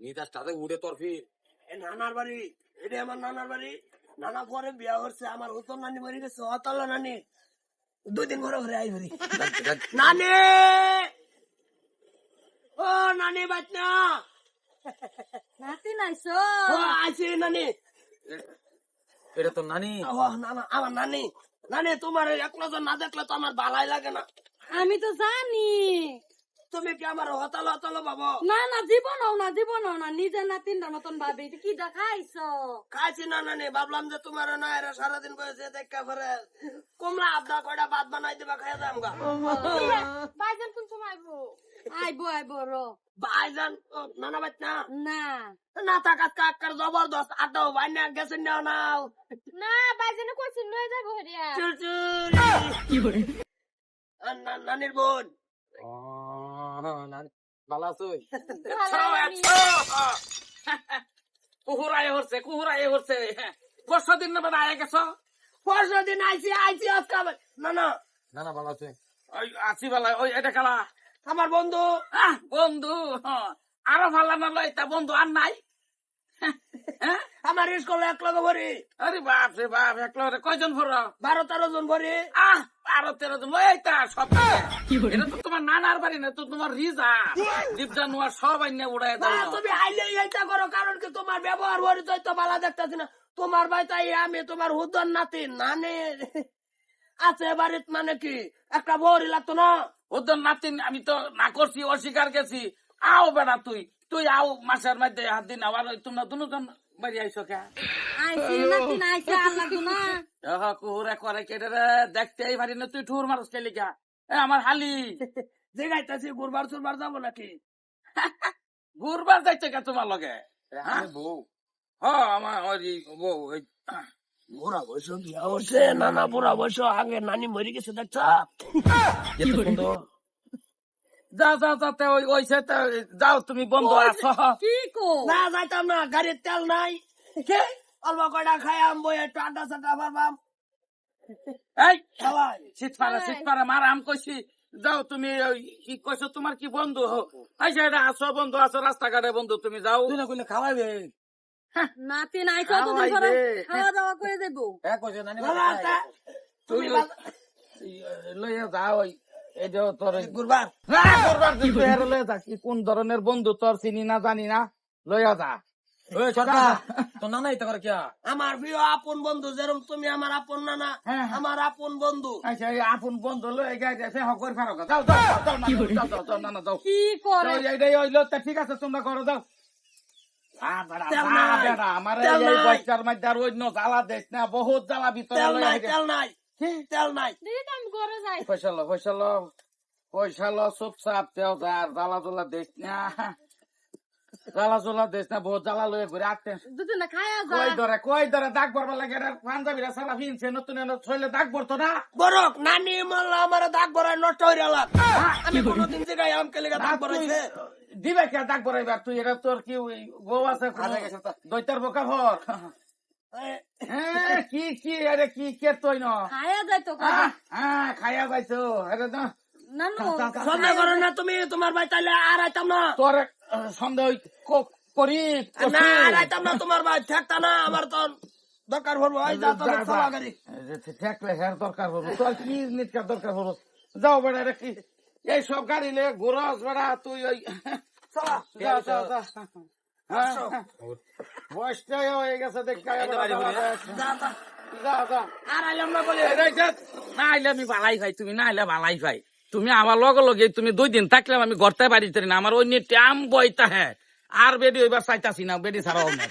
নিতাস তাতে উড়ে তরফি নানার বাড়ি, এটা আমার নানার বাড়ি। নানা পরে বিয়া করছে, আমার হুতন নানি মরে গেছে, অতলা নানি 2 দিন ঘরে ঘরে আই ভরি। নানি, ও নানি বাচ্চা, নাতি নাইছো ও আইছি নানি। এটা তো নানি। ও নানা, আমার নানি। নানি, তোমার একলা না দেখলে তো আমার ভালাই লাগে না। আমি তো জানি। তুমি কি আমার হতালো হতালো ভাবো? না না, জীবনও না নিজের নাতিনটার মতন ভাবি। কি দেখাইছো? খাইছি না নানি, ভাবলাম যে তোমার না এরা সারাদিন বসে দেখা করে কমলা আধা কয়টা ভাত বানাই দিবা, খাইয়া যাম গা। ভাইজান কোন সময় আইবো? আইবো র ভাইজান নানা বাচ্চা না না থাকাত কাকার জবরদস্ত আড্ডাও ভাই না গেছেন না নাও না, ভাইজানে কইছিল লয়ে যাইবো হরিয়া। চুরচুরি নানির বোন। ও নানি ভালো আছো? কুহুরাই হচ্ছে পরশু দিন না বাদ আয়া গেছ? পরশু দিন আইছি আজকে না না না না ভালো আছে। ওই আছি বেলা ওই এটা খেলা আমার বন্ধু। বন্ধু আরো ভালো না লয় তা বন্ধু আর নাই। আমার স্কুলে এক লগে ভরি। আরে বাপ রে বাপ, একলা কয়জন ভর? 12-13 জন ভরি। 12-13 জন লয় তা সব। এটা তো তোমার নানার বাড়ি না, তো তোমার রিজা দীপজা নোয়ার সব আইনে উড়াই দাও। তুমি আইলে এইটা করো, কারণ কি তোমার ব্যবহার ভরি তো ভালো দেখতেছি না। তোমার ভাই তাই আমি তোমার হুদন নাতি নানি আছে বাড়িত, মানে কি একটা বউরি লাগতো না? ওদের নাতিন আমি তো না করছি, অস্বীকার গেছি। আও বেড়া তুই আও মাসের মধ্যে হাত দিন আবার তোমরা দুজন বাড়ি আইসো কে? আইছি নাতি নাইছে আর লাগতো না। কুহুরে করে কেটে রে দেখতেই পারি না, তুই ঠুর মানুষ কে লিখা? আমার হালি যে গাইতেছি গুরবার সুরবার যাবো নাকি? ঘুরবার যাইতে কে তোমার লগে? আমি বউ আমার বউ বুড়া বয়স বিয়া করছে, নানা বুড়া বয়স আগে নানি মরে গেছে দেখছ। যাতে ওই যাও তুমি বন্ধু আছো। কি কো? না যাইতাম না, গাড়ির তেল নাই। অল্প কয়টা খাইয়াম, বই একটু আড্ডা সাড্ডা পারবাম। এই সবাই শীত পারে মার আম কইছি যাও তুমি। কি কইছো তোমার কি বন্ধু? আচ্ছা আছো বন্ধু আছো রাস্তাঘাটে বন্ধু, তুমি যাও। তুই না কইলে খাওয়াইবে। নাতি নাইছো তো দিন পরে খাওয়া দাওয়া করে দেবো। এক কইছে নানি তুই লইয়া যাও। এটাও তোর গুরবার লইয়া যা। কি কোন ধরনের বন্ধু তোর চিনি না জানি না, লইয়া যা। ওই সরকার তো নানা ইতা করে কিয়া? আমার প্রিয় আপন বন্ধু, যেরকম তুমি আমার আপন নানা, হ্যাঁ। আমার আপন বন্ধু। আচ্ছা এই আপন বন্ধু লয়ে গাইছে হকর ফারক যাও যাও না যাও। কি করে? এইটাই হইলো তা, ঠিক আছে তোমরা করো যাও। তেল নাই, আমার তেল এই নাই। বাচ্চার মধ্যে আর অন্য জ্বালা দেশ না, বহুত জ্বালা ভিতরে তেল লইয়া নাই, গেছে। তেল নাই, তেল নাই। দিদি তো আমি ঘরে যাই। পয়সা লো চুপচাপ তেও যার জ্বালা জোলা দেশ না, জ্বালা জোলা দেশ না, বহুত জ্বালা লয়ে ঘুরে আটতে দুদিন না খায়া যা। কই ধরে দাগ ভরবার লাগে। পাঞ্জাবিরা সারা ফিনছে নতুন ছইলে দাগ ভরতো না। বরক নানি মাল্লা আমার দাগ ভরায় নষ্ট হয়ে গেল। আমি কোনদিন জায়গায় আমকে লেগে দাগ ভরাইছে? দিবে কে দাগ ভরাইবার? তুই এটা তোর কি বউ আছে দৈতার বোকা ভর? কি কি আরে কি কে তুই ন খায়া যাইতো খাইয়া যাইছো? আরে না নানু। সন্দেহ করো না তুমি, তোমার ভাই তাইলে আর আইতাম না। তোর সন্দেহ করি না আর আইতাম না, তোমার ভাই ঠেকতা না। আমার তো দরকার পড়বো, এই যা তো চালা গাড়ি। ঠেকলে হ্যাঁ দরকার হবো। তোর কি নিটকার দরকার হবো? যাও বেড়া রে, কি এই সব গাড়ি লে ঘুরস বেড়া তুই? ওই চলা বয়সটা হয়ে গেছে দেখ। আর আইলাম না বলে না আইলে আমি বালাই খাই, তুমি না আইলে বালাই খাই। তুমি আমার লগে লগে তুমি 2 দিন থাকলাম, আমি ঘরতে বাড়িতে না, আমার অন্য ট্যাম বইতা হ্যাঁ। আর বেডি ওইবার চাইতাছি না, বেডি ছাড়াও না।